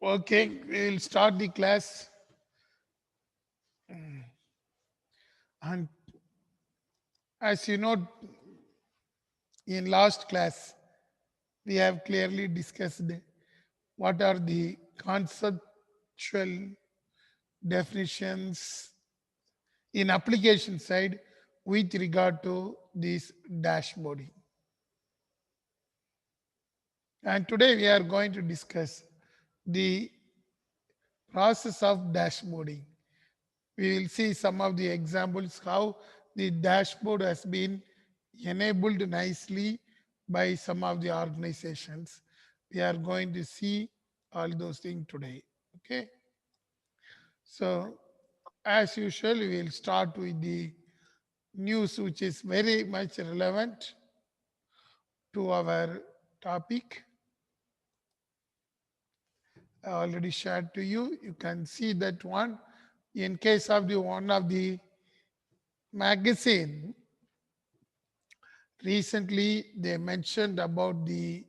Okay, we'll start the class. And as you know, in last class, we have clearly discussed what are the conceptual definitions in application side with regard to this dashboarding. And today we are going to discuss the process of dashboarding. We will see some of the examples how the dashboard has been enabled nicely by some of the organizations. We are going to see all those things today. Okay. So as usual, we will start with the news which is very much relevant to our topic. I already shared to you. You can see that one. In case of the one of the magazine, recently they mentioned about the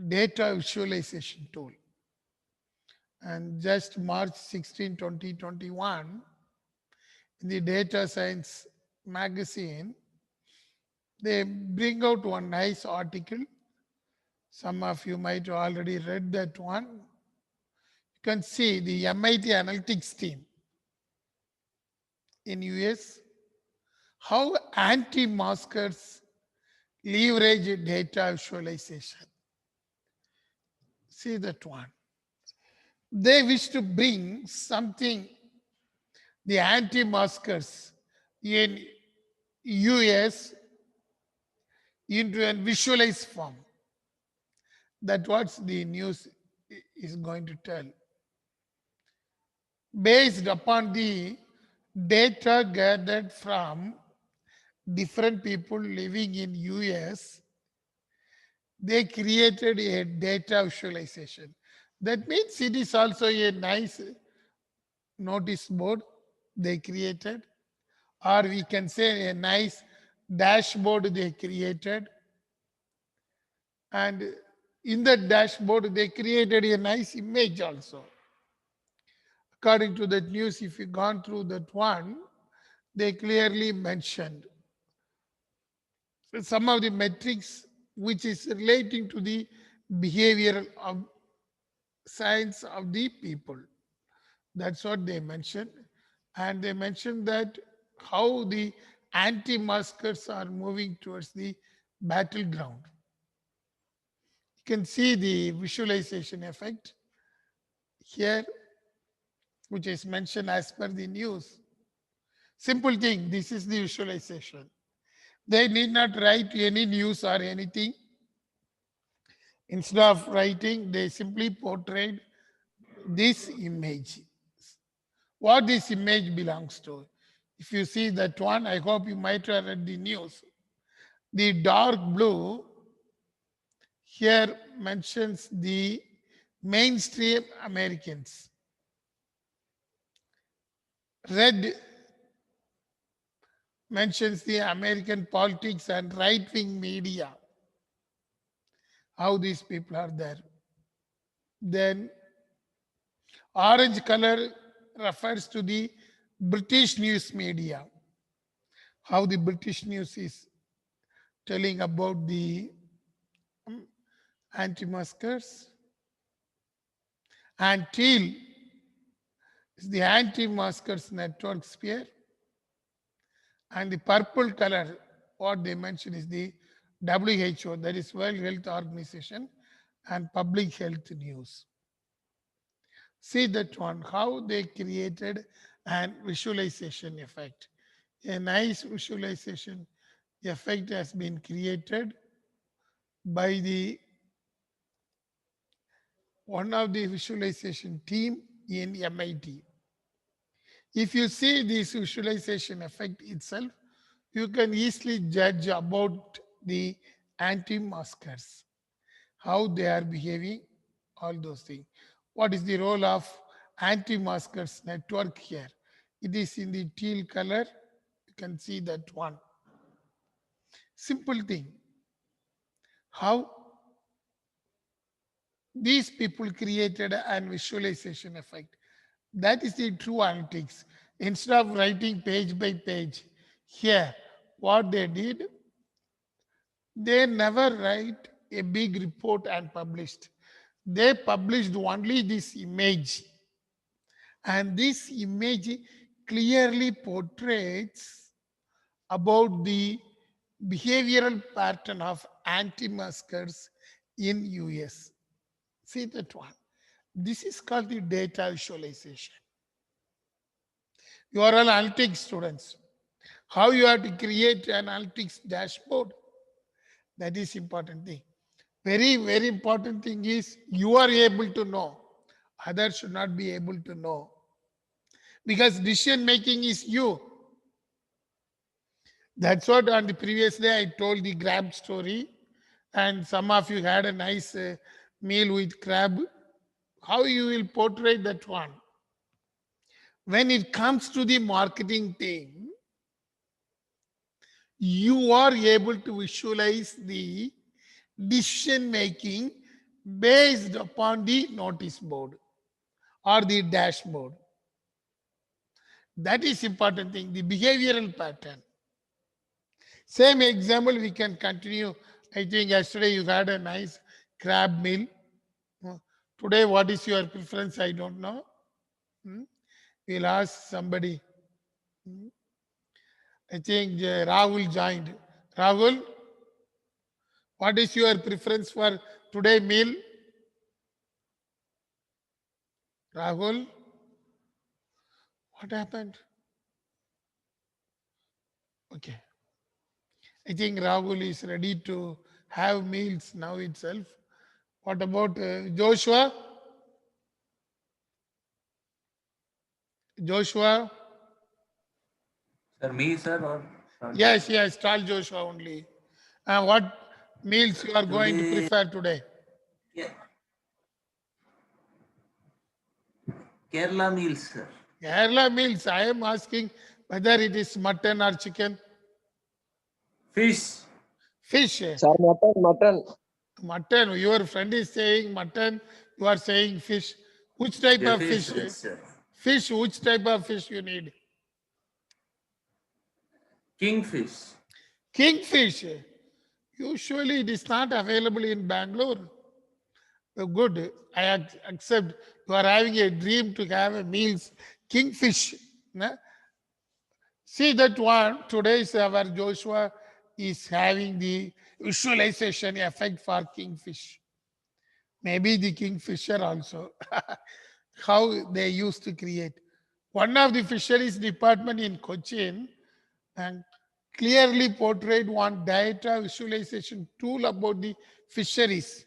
data visualization tool. And just March 16, 2021, in the Data Science magazine, they bring out one nice article. Some of you might already read that one. You can see the MIT analytics team in US, how anti-maskers leverage data visualization. See that one. They wish to bring something, the anti-maskers in US into a visualized form. That's what the news is going to tell. Based upon the data gathered from different people living in US, they created a data visualization. That means it is also a nice notice board they created, or we can say a nice dashboard they created. And in that dashboard, they created a nice image also. According to that news, if you gone through that one, they clearly mentioned some of the metrics which is relating to the behavioral of science of the people. That's what they mentioned. And they mentioned that how the anti-maskers are moving towards the battleground. You can see the visualization effect here, which is mentioned as per the news. Simple thing, this is the visualization. They need not write any news or anything. Instead of writing, they simply portrayed this image. What this image belongs to. If you see that one, I hope you might have read the news. The dark blue here mentions the mainstream Americans. Red mentions the American politics and right-wing media, how these people are there. Then orange color refers to the British news media, how the British news is telling about the anti-maskers. And teal is the anti-maskers network sphere. And the purple color, what they mention is the WHO, that is World Health Organization, and Public Health News. See that one, how they created an visualization effect. A nice visualization effect has been created by the one of the visualization team in MIT. If you see this visualization effect itself, you can easily judge about the anti-maskers, how they are behaving, all those things. What is the role of anti-maskers network here? It is in the teal color. You can see that one. Simple thing. How These people created an visualization effect. That is the true analytics. Instead of writing page by page, here, what they did, they never write a big report and published. They published only this image, and this image clearly portrays about the behavioral pattern of anti-maskers in US. See that one. This is called the data visualization. You are all analytics students. How you have to create an analytics dashboard. That is important thing. Very, very important thing is you are able to know. Others should not be able to know. Because decision making is you. That's what on the previous day I told the crab story. And some of you had a nice meal with crab. How you will portray that one? When it comes to the marketing team, you are able to visualize the decision making based upon the notice board or the dashboard. That is important thing, the behavioral pattern. Same example we can continue. I think yesterday you had a nice crab meal. Today, what is your preference? I don't know. We'll ask somebody. I think Rahul joined. Rahul, what is your preference for today meal? Rahul, what happened? Okay. I think Rahul is ready to have meals now itself. What about Joshua? Joshua? Sir, me, sir, or Yes, yes, tell Joshua only. What meals you are going to today? prefer today? Yeah, Kerala meals, sir. Kerala meals, I am asking whether it is mutton or chicken. Fish. Fish. Sir, mutton. Mutton. Your friend is saying mutton, you are saying fish. Which type of Fish, fish? sir. Fish, which type of fish you need? Kingfish. Kingfish. Usually it is not available in Bangalore. Good. I accept you are having a dream to have a meals. Kingfish. See that one. Today's our Joshua is having the visualization effect for kingfish. Maybe the kingfisher also. How they used to create. One of the fisheries department in Cochin and clearly portrayed one data visualization tool about the fisheries.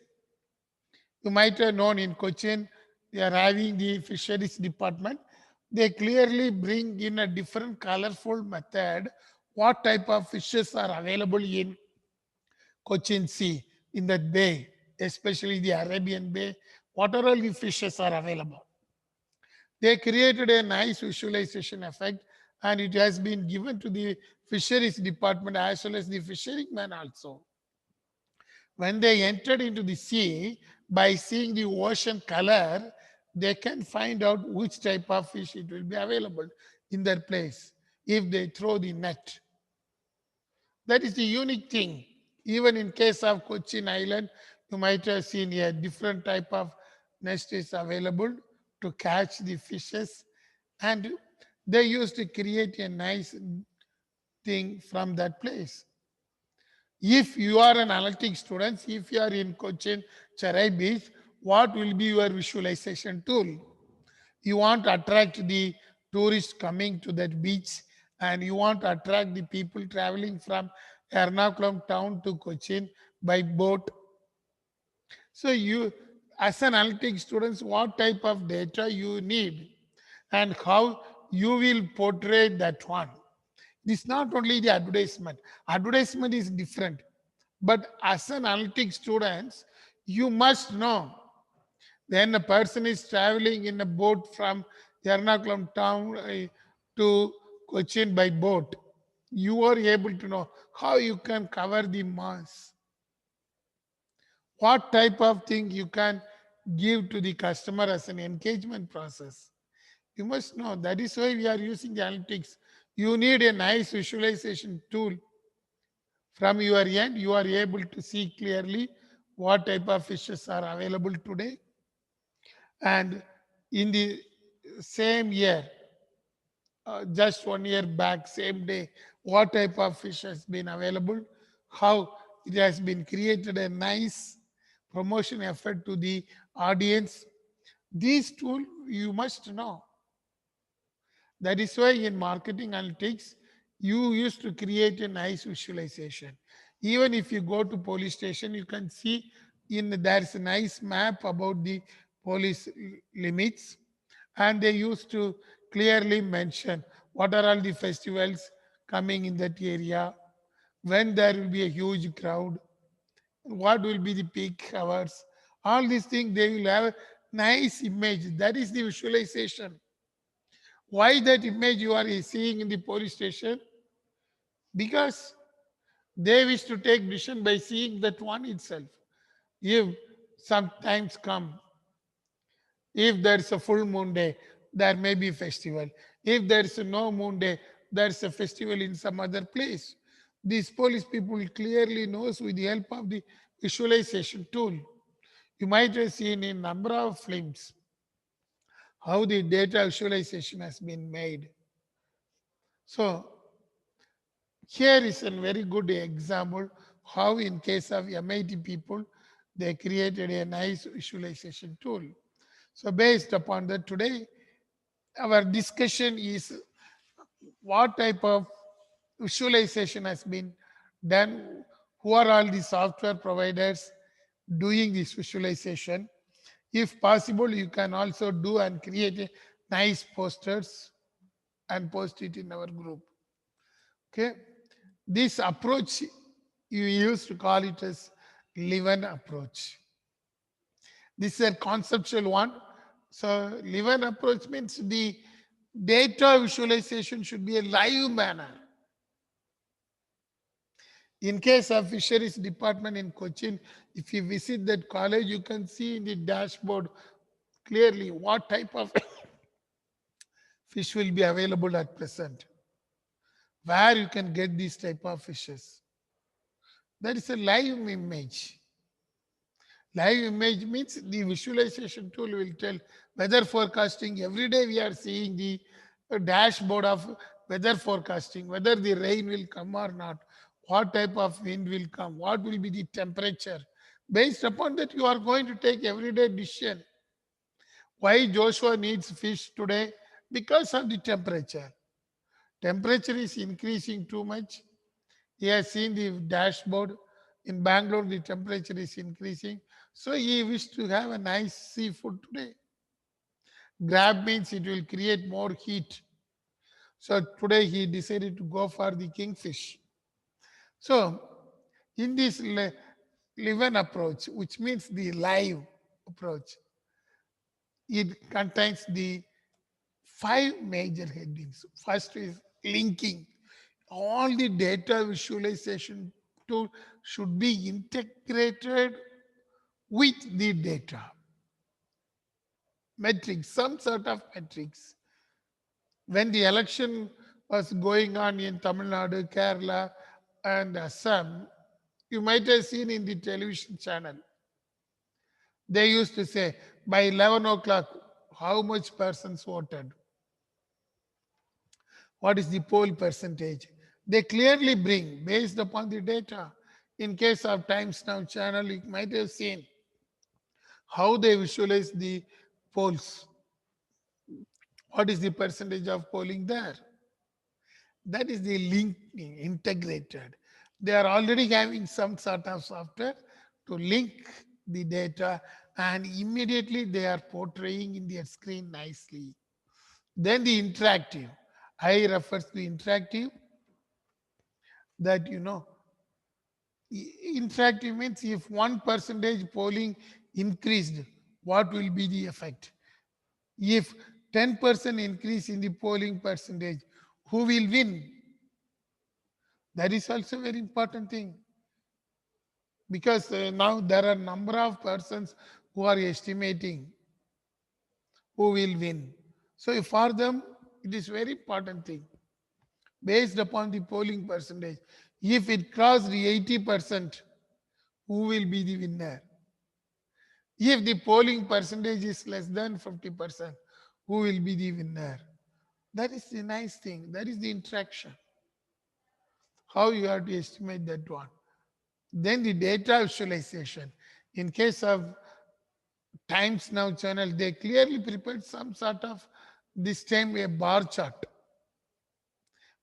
You might have known in Cochin, they are having the fisheries department. They clearly bring in a different colorful method what type of fishes are available in Cochin Sea, in that bay, especially the Arabian Bay, what are all the fishes are available. They created a nice visualization effect and it has been given to the fisheries department as well as the fishermen also. When they entered into the sea, by seeing the ocean color, they can find out which type of fish it will be available in their place if they throw the net. That is the unique thing. Even in case of Cochin Island, you might have seen a different type of nest is available to catch the fishes. And they used to create a nice thing from that place. If you are an analytics student, if you are in Cochin, Cherai Beach, what will be your visualization tool? You want to attract the tourists coming to that beach and you want to attract the people traveling from Ernakulam town to Cochin by boat. So you, as an analytics students, what type of data you need and how you will portray that one. This is not only the advertisement. Advertisement is different. But as an analytics students, you must know then a person is traveling in a boat from Ernakulam town to Cochin by boat. You are able to know how you can cover the mass. What type of thing you can give to the customer as an engagement process. You must know that is why we are using the analytics. You need a nice visualization tool. From your end, you are able to see clearly what type of fishes are available today. And in the same year, just 1 year back, same day, what type of fish has been available, how it has been created a nice promotion effort to the audience. These tools you must know. That is why in marketing analytics, you used to create a nice visualization. Even if you go to police station, you can see in there's a nice map about the police limits, and they used to clearly mention what are all the festivals coming in that area, when there will be a huge crowd, what will be the peak hours. All these things they will have a nice image. That is the visualization. Why that image you are seeing in the police station? Because they wish to take decision by seeing that one itself. If sometimes come, if there is a full moon day, there may be festival. If there is a no moon day, there is a festival in some other place. These police people clearly knows with the help of the visualization tool. You might have seen in number of films how the data visualization has been made. So here is a very good example how in case of MIT people, they created a nice visualization tool. So based upon that today, our discussion is what type of visualization has been done, who are all the software providers doing this visualization. If possible, you can also do and create a nice posters and post it in our group. Okay. This approach, you used to call it as live approach. This is a conceptual one. So live approach means the data visualization should be a live manner. In case of fisheries department in Cochin, if you visit that college, you can see in the dashboard clearly what type of fish will be available at present, where you can get these type of fishes. That is a live image. Live image means the visualization tool will tell weather forecasting. Every day we are seeing the dashboard of weather forecasting, whether the rain will come or not, what type of wind will come, what will be the temperature. Based upon that, you are going to take everyday decision. Why Joshua needs fish today? Because of the temperature. Temperature is increasing too much. He has seen the dashboard. In Bangalore, the temperature is increasing. So he wished to have a nice seafood today. Grab means it will create more heat. So today he decided to go for the kingfish. So in this live approach, which means the live approach, it contains the 5 major headings. First is linking. All the data visualization tool should be integrated with the data. Metrics, some sort of metrics. When the election was going on in Tamil Nadu, Kerala, and Assam, you might have seen in the television channel. They used to say by 11 o'clock, how much persons voted? What is the poll percentage? They clearly bring based upon the data. In case of Times Now channel, you might have seen how they visualize the polls. What is the percentage of polling there? That is the linking, integrated. They are already having some sort of software to link the data, and immediately they are portraying in their screen nicely. Then the interactive. I refers to interactive that interactive means if 1% polling increased, what will be the effect? If 10% increase in the polling percentage, who will win? That is also a very important thing, because now there are number of persons who are estimating who will win. So for them, it is very important thing based upon the polling percentage. If it crossed the 80%, who will be the winner? If the polling percentage is less than 50%, who will be the winner? That is the nice thing. That is the interaction. How you have to estimate that one. Then the data visualization. In case of Times Now channel, they clearly prepared some sort of this time a bar chart.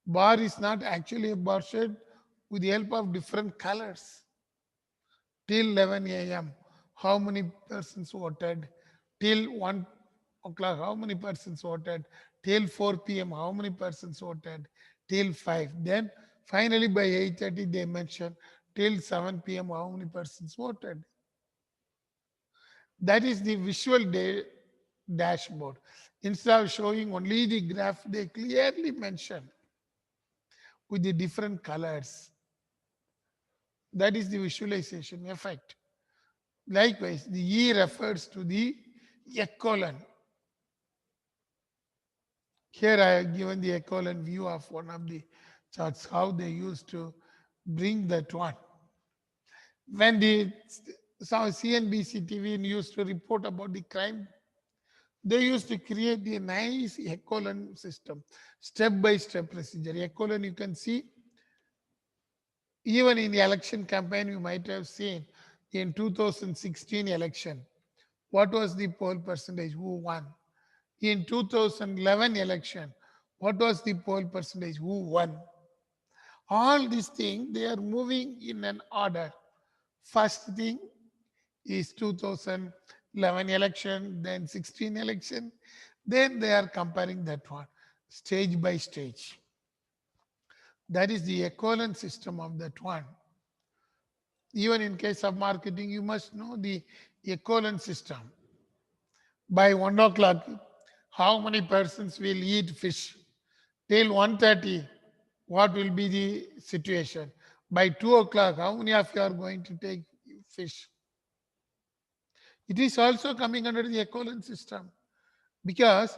Bar is not actually a bar chart with the help of different colors. Till 11 a.m., how many persons voted? Till 1 o'clock, how many persons voted? Till 4 p.m., how many persons voted? Till 5. Then finally by 8:30, they mention till 7 p.m., how many persons voted. That is the visual dashboard. Instead of showing only the graph, they clearly mention with the different colors. That is the visualization effect. Likewise, the E refers to the echolon. Here I have given the echolon view of one of the charts, how they used to bring that one. When the CNBC TV used to report about the crime, they used to create a nice echolon system, step-by-step procedure. Echolon, you can see, even in the election campaign, you might have seen in 2016 election, what was the poll percentage, who won? In 2011 election, what was the poll percentage, who won? All these things, they are moving in an order. First thing is 2011 election, then 16 election, then they are comparing that one stage by stage. That is the echolon system of that one. Even in case of marketing, you must know the echolon system. By 1 o'clock, how many persons will eat fish? Till 1:30, what will be the situation? By 2 o'clock, how many of you are going to take fish? It is also coming under the echolon system because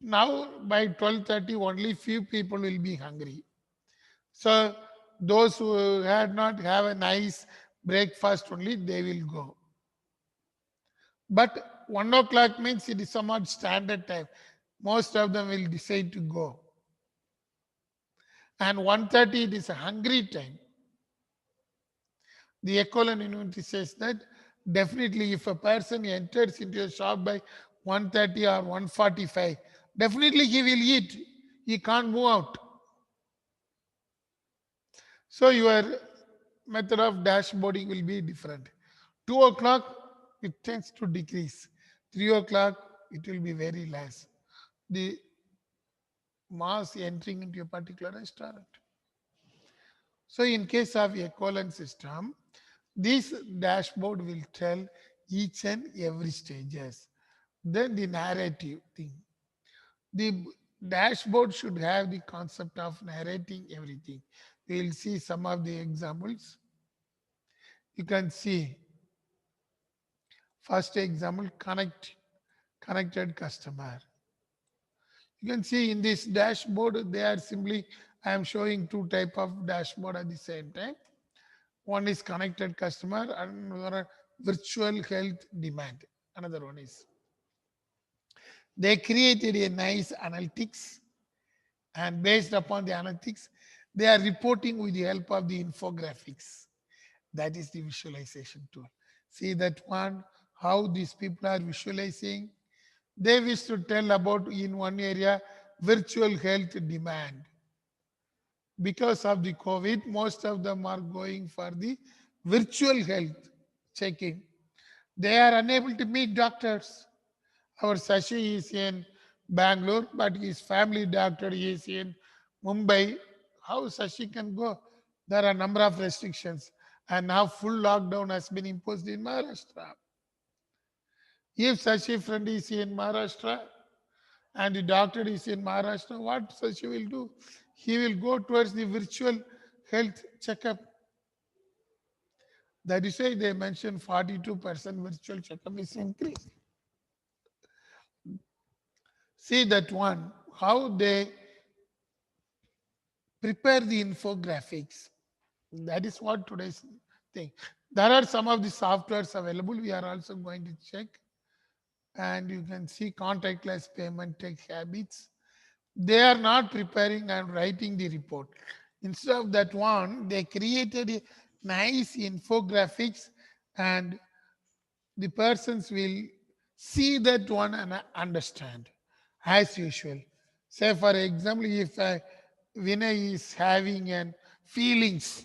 now by 12:30 only few people will be hungry. So those who had not have a nice breakfast only, they will go. But 1 o'clock means it is somewhat standard time. Most of them will decide to go. And 1:30 it is a hungry time. The echolon unity says that definitely if a person enters into a shop by 1:30 or 1:45, definitely he will eat. He can't move out. So your method of dashboarding will be different. 2 o'clock, it tends to decrease. 3 o'clock, it will be very less. The mass entering into a particular restaurant. So in case of a colon system, this dashboard will tell each and every stages. Then the narrative thing. The dashboard should have the concept of narrating everything. We will see some of the examples. You can see first example, connected customer. You can see in this dashboard, they are simply, I am showing two type of dashboard at the same time. One is connected customer and another virtual health demand. Another one is. They created a nice analytics, and based upon the analytics, they are reporting with the help of the infographics. That is the visualization tool. See that one, how these people are visualizing. They wish to tell about in one area virtual health demand. Because of the COVID, most of them are going for the virtual health checking. They are unable to meet doctors. Our Sashi is in Bangalore, but his family doctor is in Mumbai. How Sashi can go? There are a number of restrictions, and now full lockdown has been imposed in Maharashtra. If Sashi friend is in Maharashtra and the doctor is in Maharashtra, what Sashi will do? He will go towards the virtual health checkup. That is why they mention 42% virtual checkup is increased. See that one, how they prepare the infographics. That is what today's thing. There are some of the softwares available. We are also going to check. And you can see contactless payment tech habits. They are not preparing and writing the report. Instead of that one, they created a nice infographics, and the persons will see that one and understand as usual. Say for example, if Vinay is having an feelings,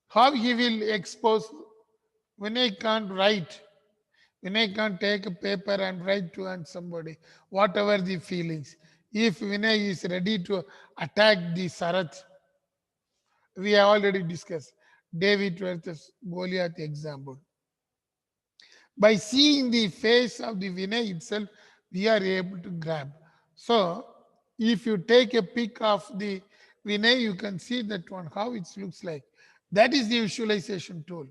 how he will expose. Vinay can't write. Vinay can't take a paper and write to and somebody, whatever the feelings. If Vinay is ready to attack the Sarath, we have already discussed David versus Goliath example. By seeing the face of the Vinay itself, we are able to grab. So, if you take a pic of the Vinay, you can see that one, how it looks like. That is the visualization tool.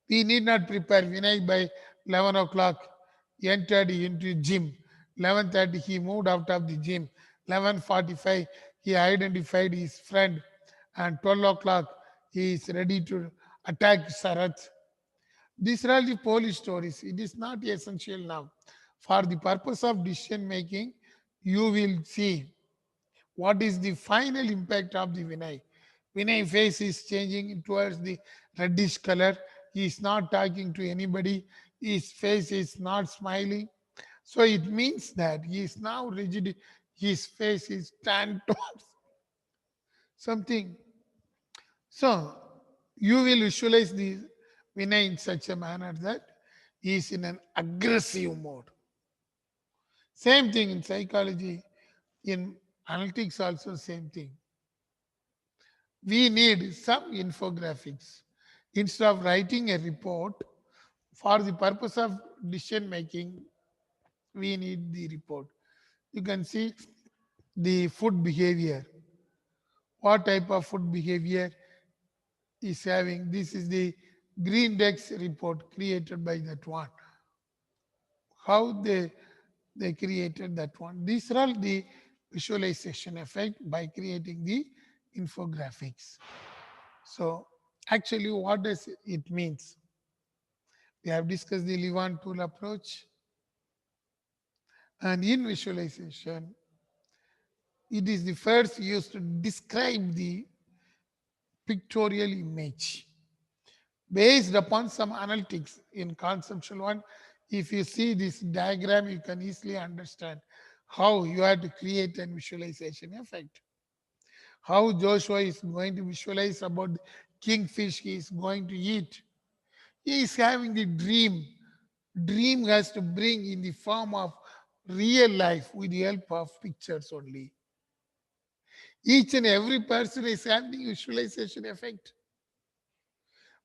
We need not prepare. Vinay by 11 o'clock entered into gym. 11:30 he moved out of the gym. 11:45 he identified his friend, and 12 o'clock he is ready to attack Sarath. These are all the Polish stories. It is not essential now. For the purpose of decision making, you will see what is the final impact of the Vinay. Vinay face is changing towards the reddish color. He is not talking to anybody. His face is not smiling. So it means that he is now rigid. His face is turned towards something. So you will visualize the Vinay in such a manner that he is in an aggressive mode. Same thing in psychology, in analytics also same thing. We need some infographics. Instead of writing a report, for the purpose of decision making, we need the report. You can see the food behavior. What type of food behavior is having? This is the Green Dex report created by that one. How they created that one. These are all the visualization effect by creating the infographics. So actually what does it means? We have discussed the Levan tool approach, and in visualization, it is the first used to describe the pictorial image based upon some analytics in conceptual one. If you see this diagram, you can easily understand how you have to create a visualization effect. How Joshua is going to visualize about the kingfish he is going to eat. He is having the dream. Dream has to bring in the form of real life with the help of pictures only. Each and every person is having visualization effect.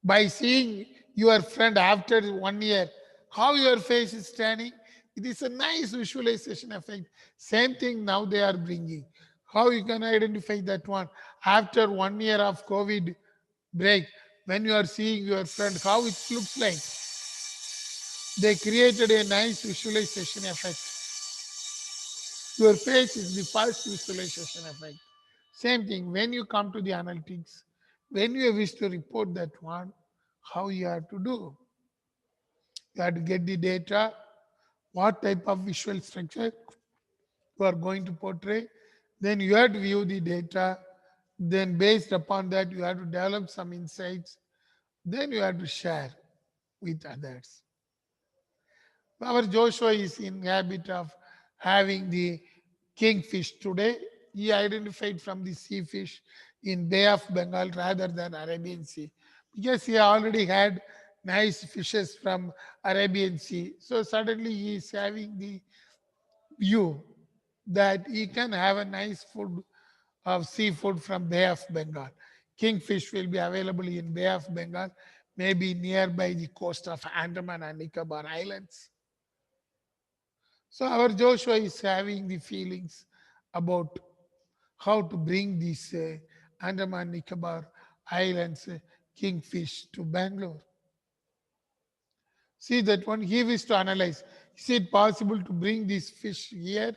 By seeing your friend after 1 year, how your face is turning, it is a nice visualization effect. Same thing now they are bringing. How you can identify that one after 1 year of COVID break, when you are seeing your friend, how it looks like. They created a nice visualization effect. Your face is the first visualization effect. Same thing, when you come to the analytics, when you wish to report that one, how you have to do. You have to get the data, what type of visual structure you are going to portray. Then you have to view the data. Then based upon that, you have to develop some insights. Then you have to share with others. Our Joshua is in habit of having the kingfish today. He identified from the sea fish in Bay of Bengal rather than Arabian Sea because he already had nice fishes from Arabian Sea. So suddenly he is having the view that he can have a nice food of seafood from Bay of Bengal. Kingfish will be available in Bay of Bengal, maybe nearby the coast of Andaman and Nicobar Islands. So our Joshua is having the feelings about how to bring these Andaman Nicobar Islands kingfish to Bangalore. See that one, he wished to analyze. Is it possible to bring this fish here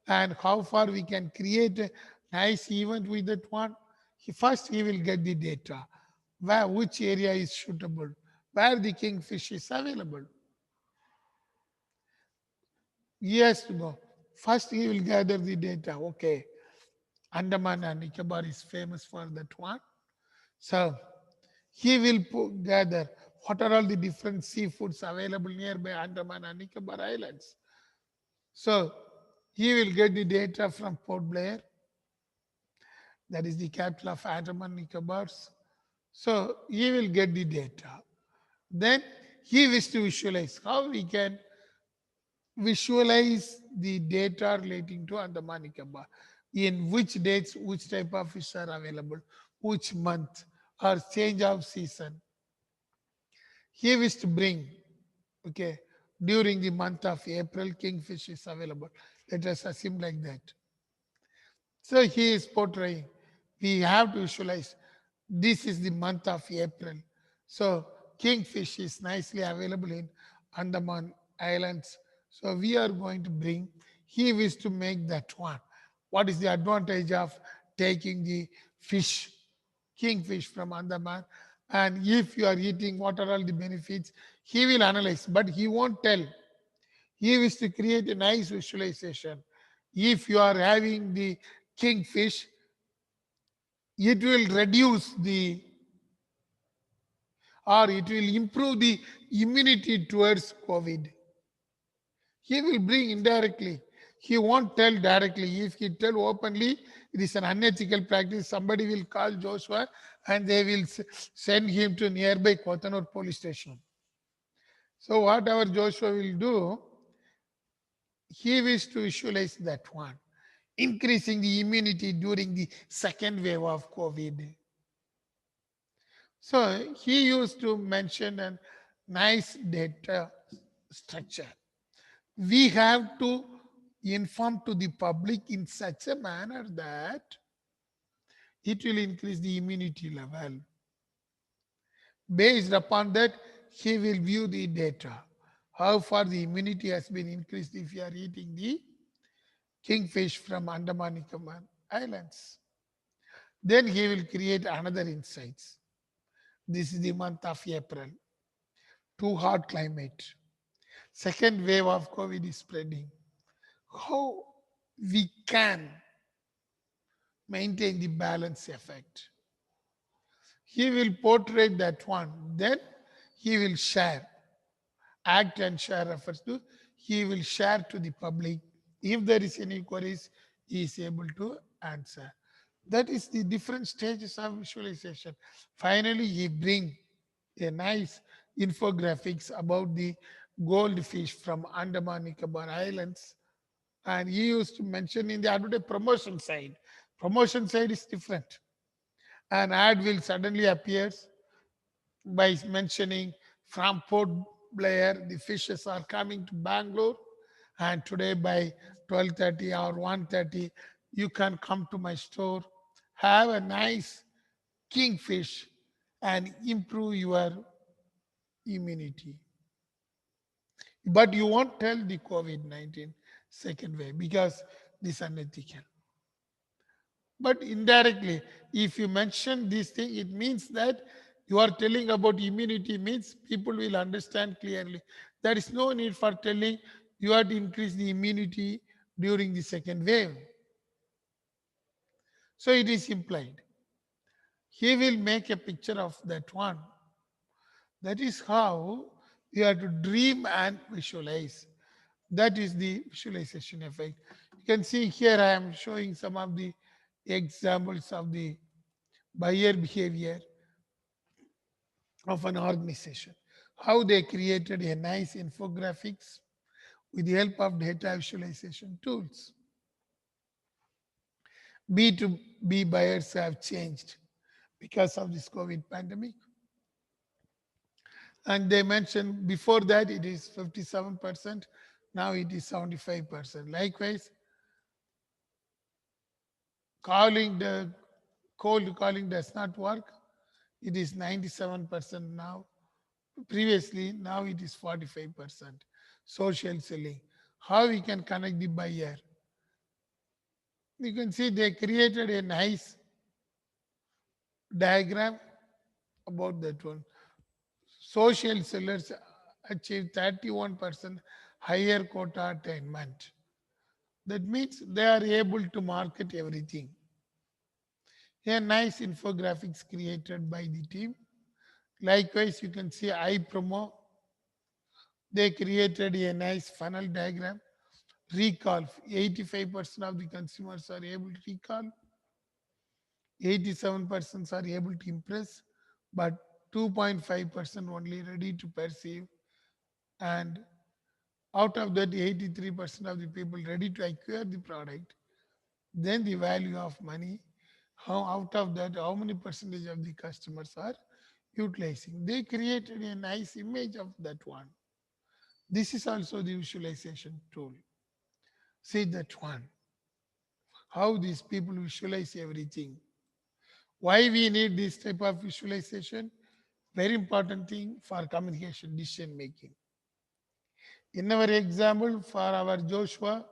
and how far we can create a nice event with that one? First, he will get the data, where which area is suitable, where the kingfish is available. He has to go. First, he will gather the data. Okay, Andaman and Nicobar is famous for that one. So he will gather what are all the different seafoods available nearby Andaman and Nicobar Islands. So he will get the data from Port Blair, that is the capital of Andaman and Nicobars. So he will get the data. Then he wishes to visualize how we can visualize the data relating to Andaman Nicobar. In which dates, which type of fish are available, which month, or change of season. He wished to bring, okay, during the month of April, kingfish is available. Let us assume like that. So he is portraying. We have to visualize this is the month of April. So kingfish is nicely available in Andaman Islands. So we are going to bring, he wished to make that one. What is the advantage of taking the fish, kingfish from Andaman? And if you are eating, what are all the benefits? He will analyze, but he won't tell. He wishes to create a nice visualization. If you are having the kingfish, it will reduce the or it will improve the immunity towards COVID. He will bring indirectly. He won't tell directly. If he tell openly, it is an unethical practice. Somebody will call Joshua and they will send him to nearby Kotanur police station. So whatever Joshua will do, he wishes to visualize that one, increasing the immunity during the second wave of COVID. So he used to mention a nice data structure. We have to inform to the public in such a manner that it will increase the immunity level. Based upon that, he will view the data. How far the immunity has been increased if you are eating the kingfish from Andaman Nicobar Islands. Then he will create another insights. This is the month of April. Too hot climate. Second wave of COVID is spreading. How we can maintain the balance effect. He will portray that one. Then he will share. Act and share refers to he will share to the public. If there is any queries, he is able to answer. That is the different stages of visualization. Finally, he bring a nice infographics about the goldfish from Andaman Nicobar Islands. And he used to mention in the advertisement promotion side. Promotion side is different. An ad will suddenly appear by mentioning from Port Blair, the fishes are coming to Bangalore, and today by 12:30 or 1:30, you can come to my store, have a nice kingfish, and improve your immunity. But you won't tell the COVID-19 second wave because this is unethical. But indirectly, if you mention this thing, it means that you are telling about immunity means people will understand clearly. There is no need for telling you have to increase the immunity during the second wave. So it is implied. He will make a picture of that one. That is how you have to dream and visualize. That is the visualization effect. You can see here I am showing some of the examples of the buyer behavior of an organization. How they created a nice infographics with the help of data visualization tools. B2B buyers have changed because of this COVID pandemic. And they mentioned before that it is 57%, now it is 75%. Likewise, calling the cold calling does not work. It is 97% now. Previously, now it is 45%. Social selling. How we can connect the buyer? You can see they created a nice diagram about that one. Social sellers achieve 31% higher quota attainment. That means they are able to market everything. A nice infographics created by the team. Likewise, you can see iPromo. They created a nice funnel diagram. Recall. 85% of the consumers are able to recall. 87% are able to impress, but 2.5% only ready to perceive. And out of that, 83% of the people ready to acquire the product. Then the value of money. How out of that, how many percentage of the customers are utilizing? They created a nice image of that one. This is also the visualization tool. See that one. How these people visualize everything. Why we need this type of visualization? Very important thing for communication, decision making. In our example, for our Joshua,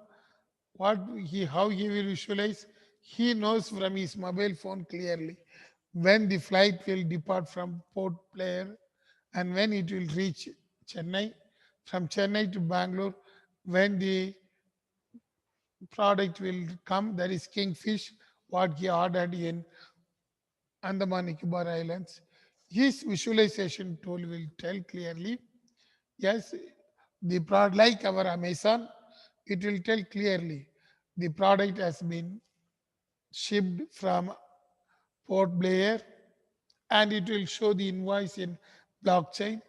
how he will visualize, he knows from his mobile phone clearly when the flight will depart from Port Blair and when it will reach Chennai, from Chennai to Bangalore, when the product will come, that is kingfish, what he ordered in Andaman Nicobar Islands. His visualization tool will tell clearly, yes, the product, like our Amazon, it will tell clearly the product has been shipped from Port Blair and it will show the invoice in blockchain.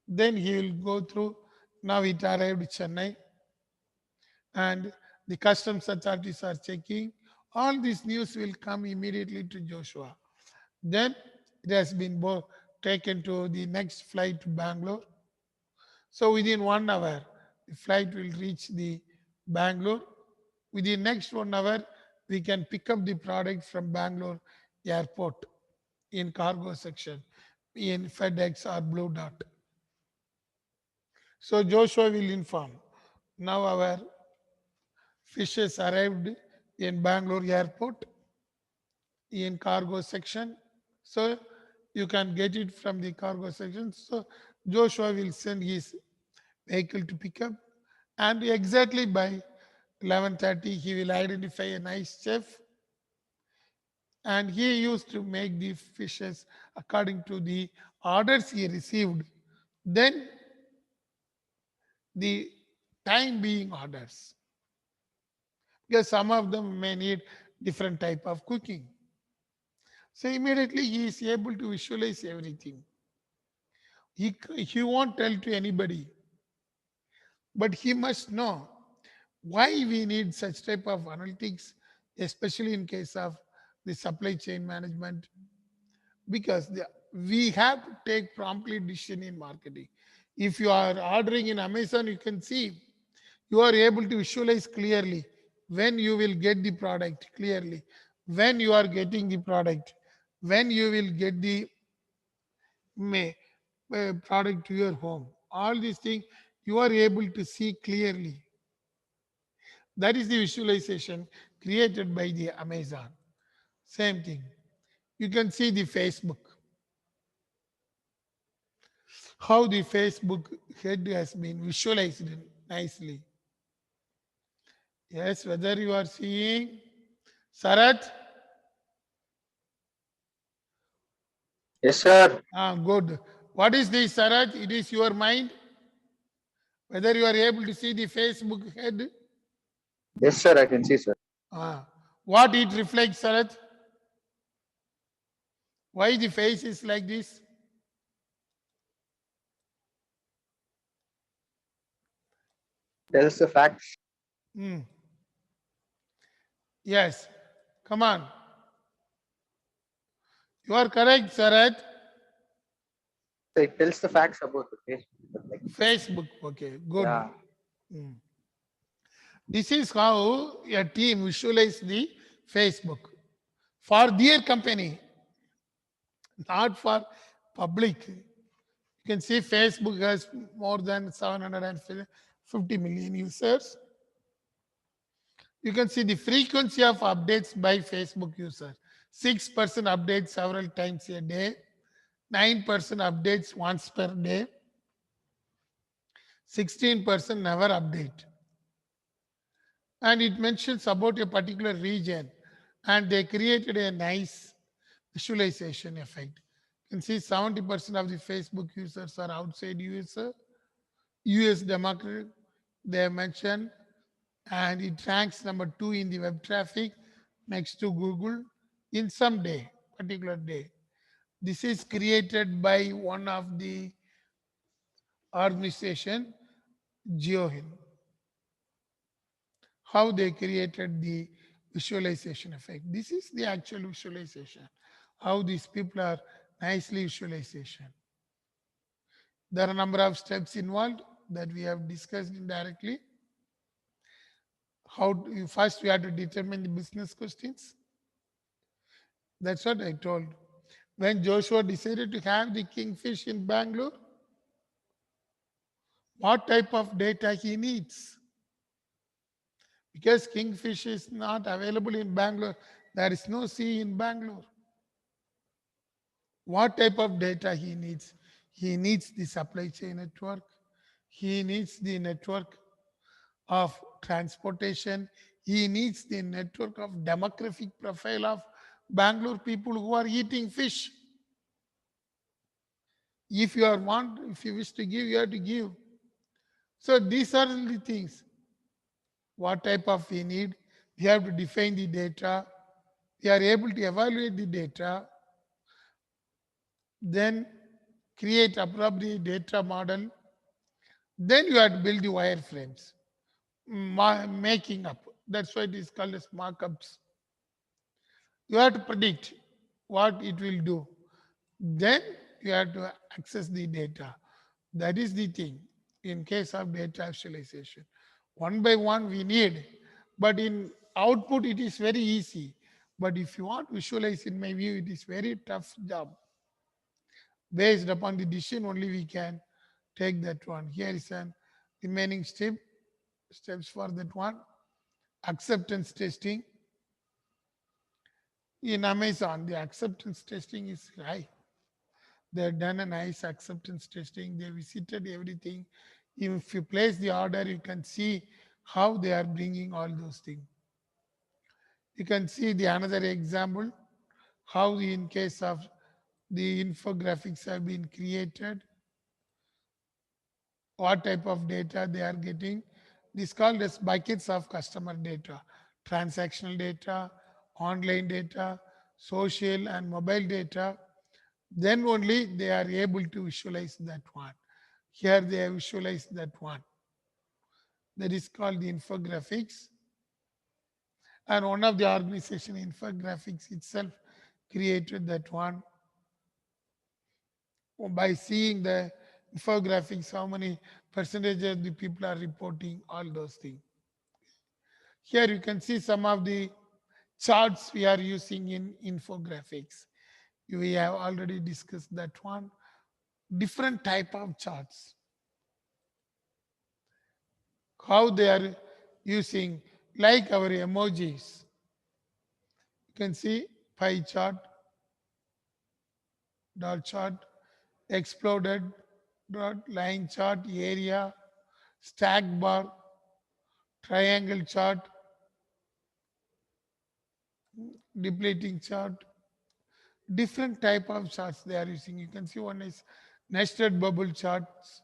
Then he will go through, now it arrived Chennai and the customs authorities are checking. All this news will come immediately to Joshua. Then it has been taken to the next flight to Bangalore. So within 1 hour, the flight will reach the Bangalore. Within next 1 hour, we can pick up the product from Bangalore airport in cargo section in FedEx or Blue Dot. So Joshua will inform. Now our fishes arrived in Bangalore airport in cargo section. So you can get it from the cargo section. So Joshua will send his vehicle to pick up and exactly by 11:30 he will identify a nice chef and he used to make the fishes according to the orders he received. Then the time being orders, because some of them may need different type of cooking. So immediately he is able to visualize everything. He won't tell to anybody, but he must know why we need such type of analytics, especially in case of the supply chain management, because we have to take promptly decision in marketing. If you are ordering in Amazon, you can see you are able to visualize clearly when you will get the product clearly, when you are getting the product, when you will get the product to your home. All these things you are able to see clearly. That is the visualization created by the Amazon. Same thing. You can see the Facebook. How the Facebook head has been visualized nicely. Yes, whether you are seeing Sarat, Yes, sir. good. What is this, Sarat? It is your mind. Whether you are able to see the Facebook head, Yes, sir. I can see, sir. what it reflects, Sarat? Why the face is like this? Tells the facts. Hmm. Yes. Come on. You are correct, Sarat. It tells the facts about the Facebook. Like, Facebook. Okay, good. yeah. Hmm. This is how a team visualize the Facebook for their company. not for public. You can see Facebook has more than 750 million users. You can see the frequency of updates by Facebook user. 6% updates several times a day. 9% updates once per day. 16% never update. And it mentions about a particular region, and they created a nice visualization effect. You can see 70% of the Facebook users are outside US Democratic, they mentioned, and it ranks number 2 in the web traffic next to Google in some day, particular day. This is created by one of the organization, GeoHin. How they created the visualization effect. This is the actual visualization. How these people are nicely visualization. There are a number of steps involved that we have discussed indirectly. First we have to determine the business questions. That's what I told. When Joshua decided to have the kingfish in Bangalore, what type of data he needs? Because kingfish is not available in Bangalore. There is no sea in Bangalore. What type of data he needs? He needs the supply chain network. He needs the network of transportation. He needs the network of demographic profile of Bangalore people who are eating fish. If you wish to give, you have to give. So these are the things. What type of we need? We have to define the data. We are able to evaluate the data. Then create appropriate data model. Then you have to build the wireframes. Making up. That's why it is called as markups. You have to predict what it will do. Then you have to access the data. That is the thing in case of data visualization. One by one we need, but in output it is very easy. But if you want to visualize, in my view, it is very tough job. Based upon the decision only we can take that one. Here is an remaining steps for that one. Acceptance testing. In Amazon, the acceptance testing is high. They have done a nice acceptance testing. They visited everything. If you place the order, you can see how they are bringing all those things. You can see the another example, how in case of the infographics have been created, what type of data they are getting. This is called as buckets of customer data, transactional data, online data, social and mobile data. Then only they are able to visualize that one. Here they have visualized that one. That is called the infographics. And one of the organization, infographics itself, created that one. By seeing the infographics, how many percentage of the people are reporting, all those things. Here you can see some of the charts we are using in infographics. We have already discussed that one. Different type of charts. How they are using, like our emojis. You can see pie chart, dot chart, exploded, dot, line chart, area, stack bar, triangle chart, depleting chart. Different type of charts they are using. You can see one is nested bubble charts.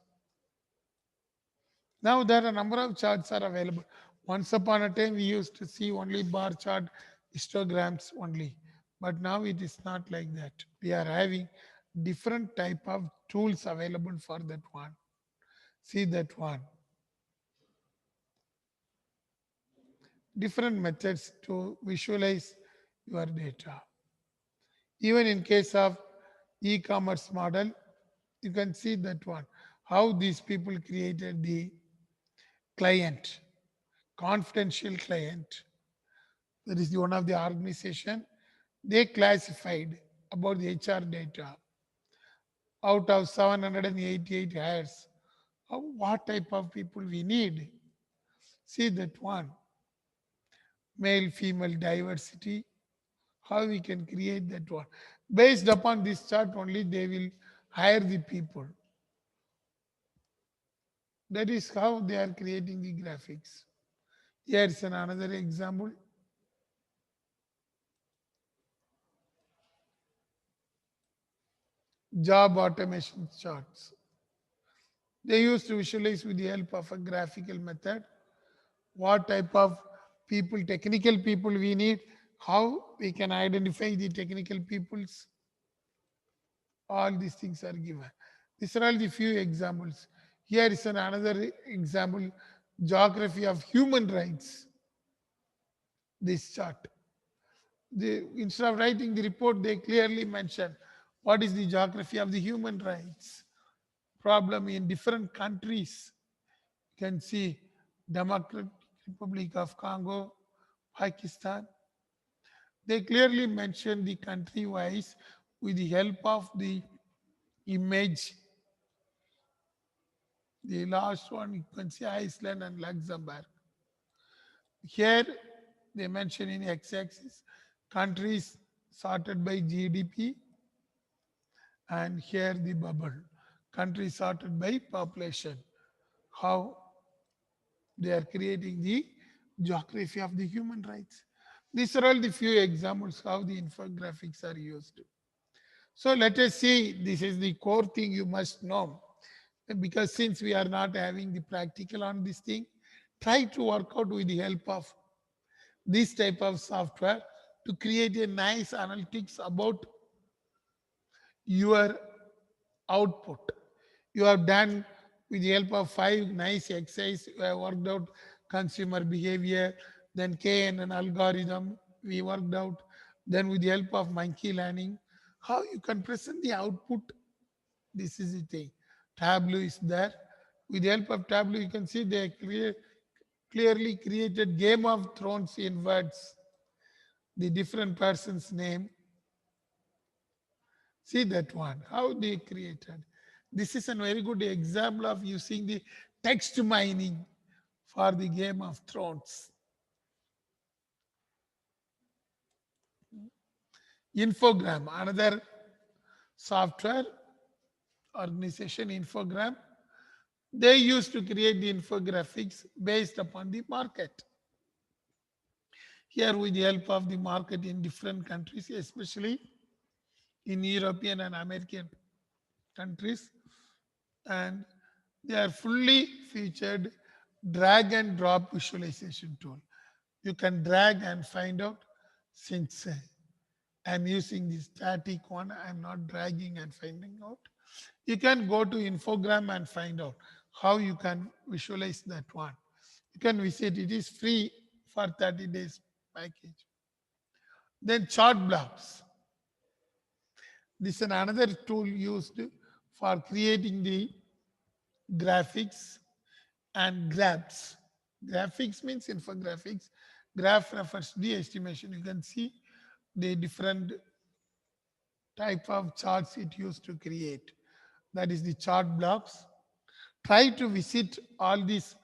Now there are a number of charts are available. Once upon a time we used to see only bar chart, histograms only. But now it is not like that. We are having different type of tools available for that one. See that one. Different methods to visualize your data. Even in case of e-commerce model, you can see that one. How these people created the client, confidential client. That is one of the organization. They classified about the HR data. Out of 788 hires, what type of people we need? See that one. Male, female diversity. How we can create that one. Based upon this chart only, they will hire the people. That is how they are creating the graphics. Here is another example. Job automation charts. They used to visualize with the help of a graphical method what type of people, technical people we need, how we can identify the technical peoples. All these things are given. These are all the few examples. Here is another example, geography of human rights. This chart. Instead of writing the report, they clearly mention what is the geography of the human rights problem in different countries. You can see Democratic Republic of Congo, Pakistan. They clearly mention the country wise with the help of the image. The last one you can see Iceland and Luxembourg. Here they mention in x-axis countries sorted by GDP, and here the bubble, countries sorted by population. How they are creating the geography of the human rights. These are all the few examples how the infographics are used. So let us see, this is the core thing you must know. Because since we are not having the practical on this thing, try to work out with the help of this type of software to create a nice analytics about your output. You have done with the help of 5 nice exercises, you have worked out consumer behavior, then KNN algorithm, we worked out, then with the help of monkey learning, how you can present the output. This is the thing. Tableau is there. With the help of Tableau, you can see they clearly created Game of Thrones in words, the different person's name. See that one, how they created. This is a very good example of using the text mining for the Game of Thrones. Infogram, another software organization, Infogram. They used to create the infographics based upon the market. Here with the help of the market in different countries, especially in European and American countries, and they are fully featured drag and drop visualization tool. You can drag and find out. Since I'm using the static one, I'm not dragging and finding out. You can go to Infogram and find out how you can visualize that one. You can visit, it is free for 30 days package. Then chart blocks. This is another tool used for creating the graphics and graphs. Graphics means infographics. Graph refers to the estimation. You can see the different type of charts it used to create. That is the chart blocks. Try to visit all these,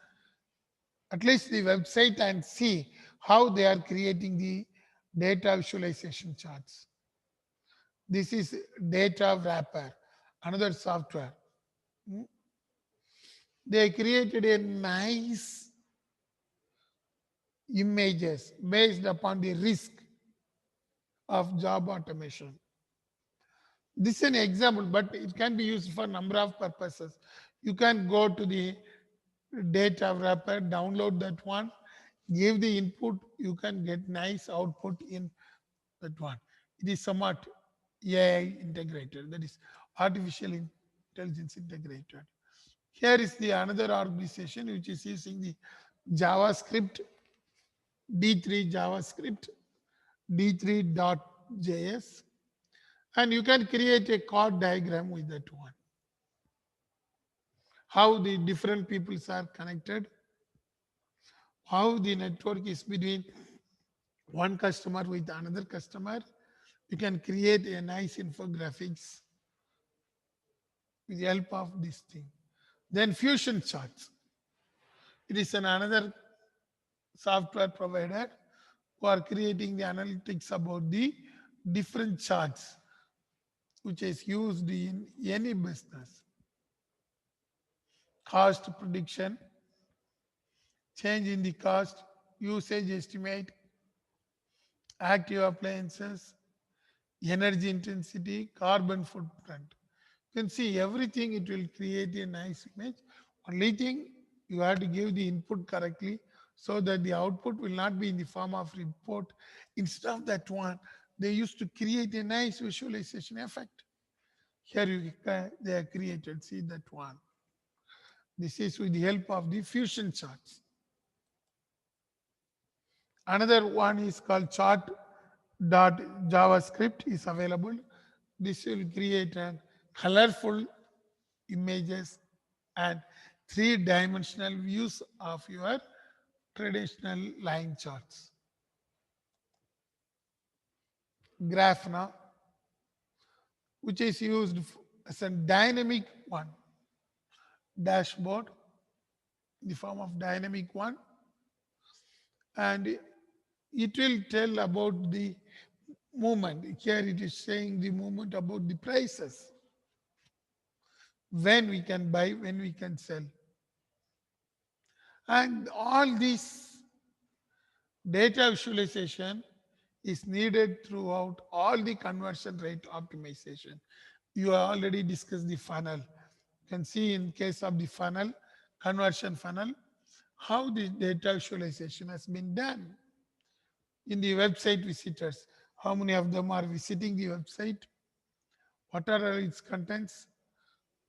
at least the website, and see how they are creating the data visualization charts. This is Data Wrapper, another software. They created a nice images based upon the risk of job automation. This is an example, but it can be used for a number of purposes. You can go to the Data Wrapper, download that one, give the input, you can get nice output in that one. It is somewhat AI integrated, that is artificial intelligence integrated. Here is the another organization which is using the JavaScript, D3 JavaScript, D3.js, and you can create a chord diagram with that one. How the different peoples are connected, how the network is between one customer with another customer, You can create a nice infographics with the help of this thing. Then Fusion Charts. It is another software provider who are creating the analytics about the different charts which is used in any business. Cost prediction, change in the cost, usage estimate, active appliances, energy intensity, carbon footprint. You can see everything, it will create a nice image. Only thing, you have to give the input correctly so that the output will not be in the form of report. Instead of that one, they used to create a nice visualization effect. Here they are created, see that one. This is with the help of the fusion charts. Another one is called chart.javascript is available. This will create a colorful images and three-dimensional views of your traditional line charts. Grafana, which is used as a dynamic one. Dashboard, in the form of dynamic one. And it will tell about the movement. Here it is saying the movement about the prices. When we can buy, when we can sell. And all this data visualization is needed throughout all the conversion rate optimization. You already discussed the funnel. You can see in case of the funnel, conversion funnel, how the data visualization has been done. In the website visitors, how many of them are visiting the website? What are its contents?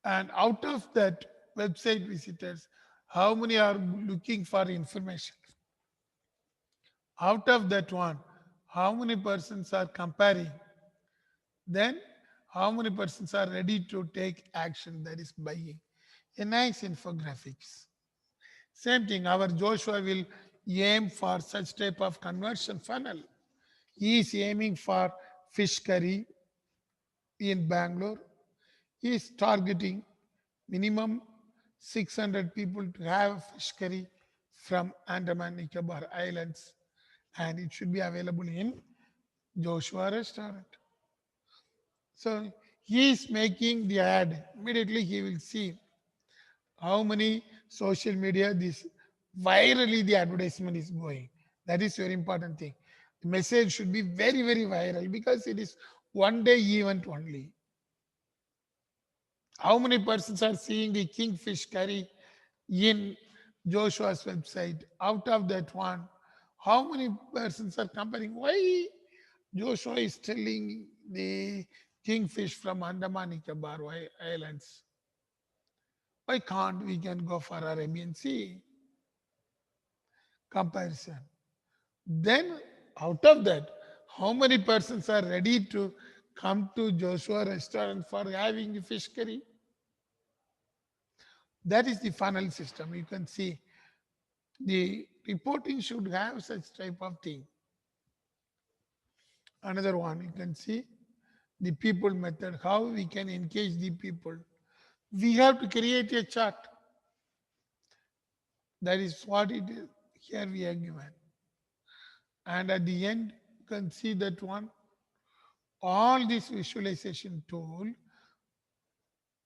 And out of that website visitors, how many are looking for information? Out of that one, how many persons are comparing? Then how many persons are ready to take action, that is buying? A nice infographics. Same thing, our Joshua will aim for such type of conversion funnel. He is aiming for fish curry in Bangalore. He is targeting minimum 600 people to have fish curry from Andaman Nicobar Islands, and it should be available in Joshua restaurant. So he is making the ad. Immediately he will see how many social media this virally the advertisement is going. That is very important thing. The message should be very, very viral because it is one day event only. How many persons are seeing the kingfish curry in Joshua's website? Out of that one, how many persons are comparing? Why Joshua is telling the kingfish from Andaman Nicobar Islands? Why can't we can go for Arabian Sea? Comparison. Then out of that, how many persons are ready to come to Joshua restaurant for having the fish curry? That is the funnel system. You can see the reporting should have such type of thing. Another one, you can see the people method, how we can engage the people. We have to create a chart. That is what it is. Here we are given. And at the end, you can see that one. All this visualization tool,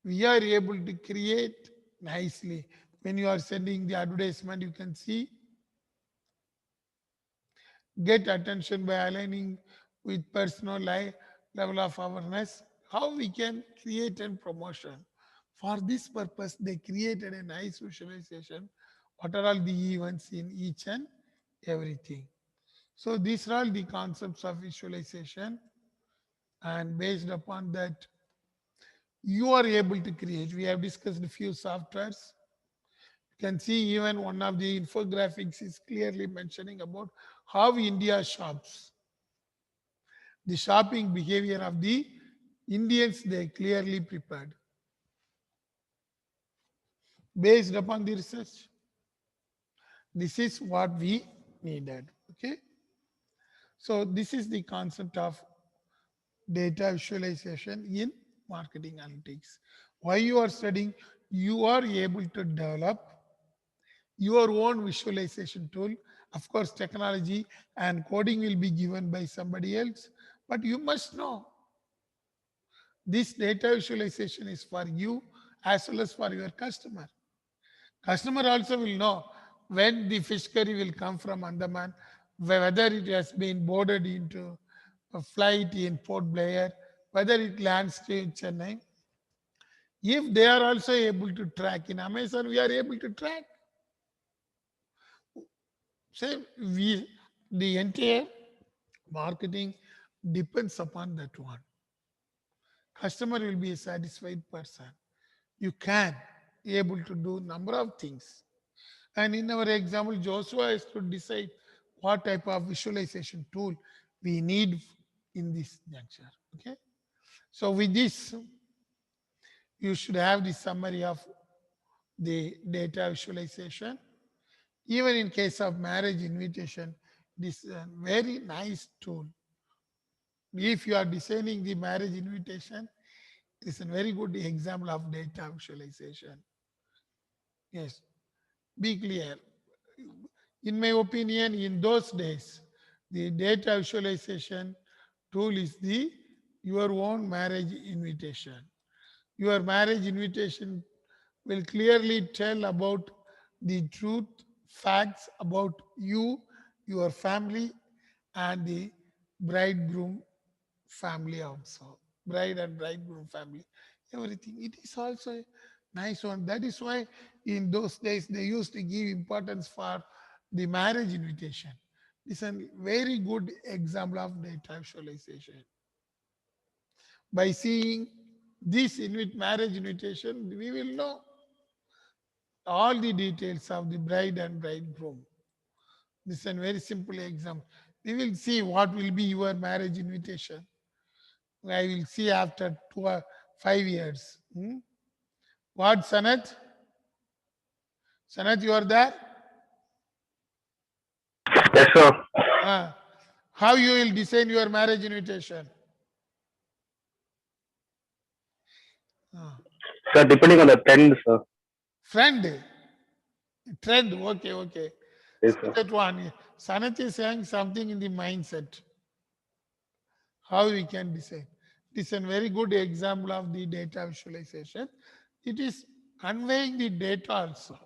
we are able to create nicely. When you are sending the advertisement, you can see get attention by aligning with personal level of awareness, how we can create a promotion. For this purpose, they created a nice visualization. What are all the events in each and everything. So these are all the concepts of visualization, and based upon that, you are able to create. We have discussed a few softwares. You can see even one of the infographics is clearly mentioning about how India shops. The shopping behavior of the Indians, they clearly prepared. Based upon the research, this is what we needed. Okay. So this is the concept of data visualization in marketing analytics. Why you are studying? You are able to develop your own visualization tool. Of course, technology and coding will be given by somebody else, but you must know this data visualization is for you as well as for your customer. Customer also will know when the fish curry will come from Andaman, whether it has been boarded into a flight in Port Blair, whether it lands to Chennai. If they are also able to track in Amazon, we are able to track. Say the entire marketing depends upon that one. Customer will be a satisfied person. You can able to do number of things. And in our example, Joshua is to decide what type of visualization tool we need in this juncture. Okay. So with this, you should have the summary of the data visualization. Even in case of marriage invitation, this is a very nice tool. If you are designing the marriage invitation, it's a very good example of data visualization. Yes, be clear. In my opinion, in those days, the data visualization tool is the your own marriage invitation. Your marriage invitation will clearly tell about the truth, facts about you, your family, and the bridegroom family also. Bride and bridegroom family. Everything. It is also a nice one. That is why in those days they used to give importance for the marriage invitation. This is a very good example of data visualization. By seeing this marriage invitation, we will know all the details of the bride and bridegroom. This is a very simple example. We will see what will be your marriage invitation. I will see after 5 years. What, Sanat? Sanat, you are there? Yes, sir. How you will design your marriage invitation? Sir, depending on the trend, sir. Friend. Trend. Okay. Yes, So sir. that one. Sanat is saying something in the mindset. How we can design. This is a very good example of the data visualization. It is conveying the data also.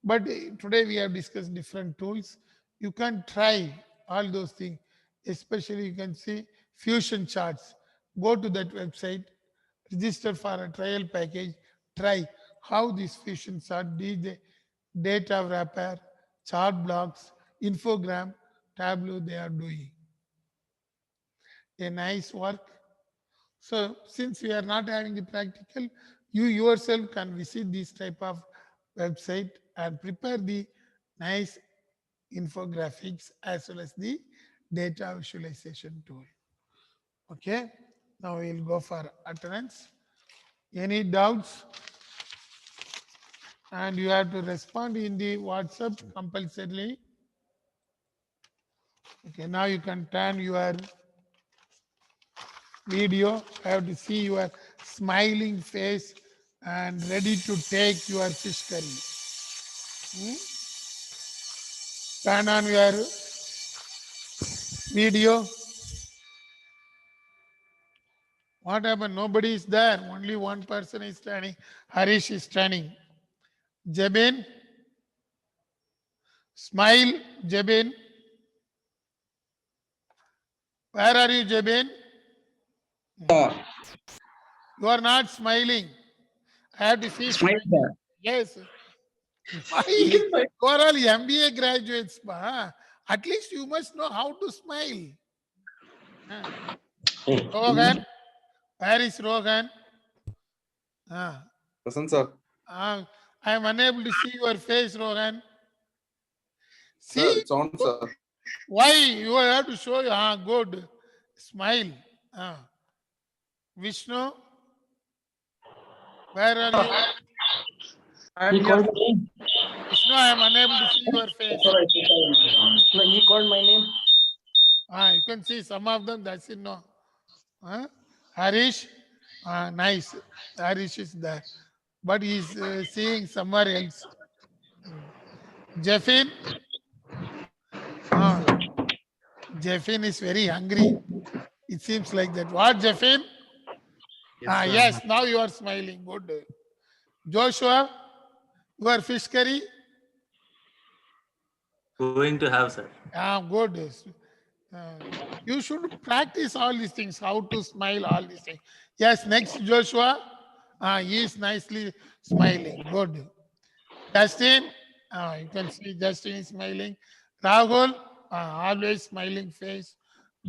But today we have discussed different tools. You can try all those things. Especially you can see Fusion charts. Go to that website, register for a trial package, try how this Fusion chart, data wrapper, chart blocks, infogram, Tableau they are doing. A nice work. So since we are not having the practical, you yourself can visit this type of website and prepare the nice infographics as well as the data visualization tool. Okay, now we'll go for attendance. Any doubts? And you have to respond in the WhatsApp compulsorily. Okay, now you can turn your video. I have to see your smiling face and ready to take your fish curry. Turn on your video. What happened? Nobody is there. Only one person is standing. Harish is standing. Jabin. Smile, Jabin. Where are you, Jabin? You are not smiling. I have to see. Smile, sir. Yes. Why? You are all MBA graduates. At least you must know how to smile. Rohan. Where is Rohan? Present, sir. I am unable to see your face, Rohan. Sir, See, it's on, sir. why you have to show you? Good. Smile. Vishnu, where are you? He called my name. Vishnu, I am unable to see your face. No, he called my name. You can see some of them. That's it. No. Harish, nice. Harish is there, but he's seeing somewhere else. Jeffin, Jeffin is very hungry. It seems like that. What, Jeffin? Yes, now you are smiling. Good. Joshua, your fish curry? Going to have, sir. Good. You should practice all these things, how to smile, all these things. Yes, next, Joshua. He is nicely smiling. Good. Justin, you can see Justin is smiling. Rahul, always smiling face.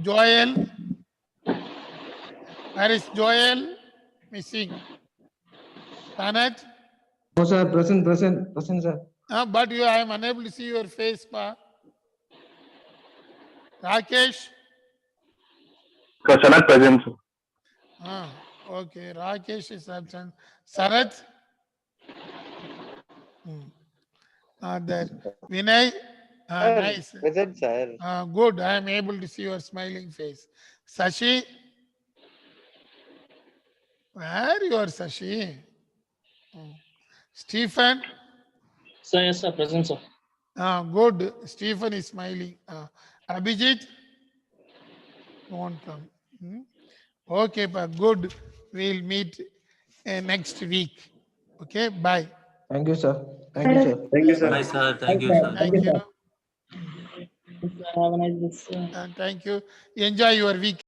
Joel, where is Joel? Missing. Tanak, No, sir. Present, sir. but I am unable to see your face, pa. Rakesh, Sanat present, sir. okay, Rakesh is absent. Sarath, not there. Vinay, nice. Present, sir. Good, I am able to see your smiling face. Sashi, where you are, Sashi? Stephen, Sir, yes, sir. Present, sir. good. Stephen is smiling. Abhijit, won't come. Okay, but good. We'll meet next week. Okay, bye. Thank you, sir. Thank you, sir. Thank you, sir. Bye, sir. Thank you, sir. Thank you. Have a nice day, sir. Thank you. Enjoy your week.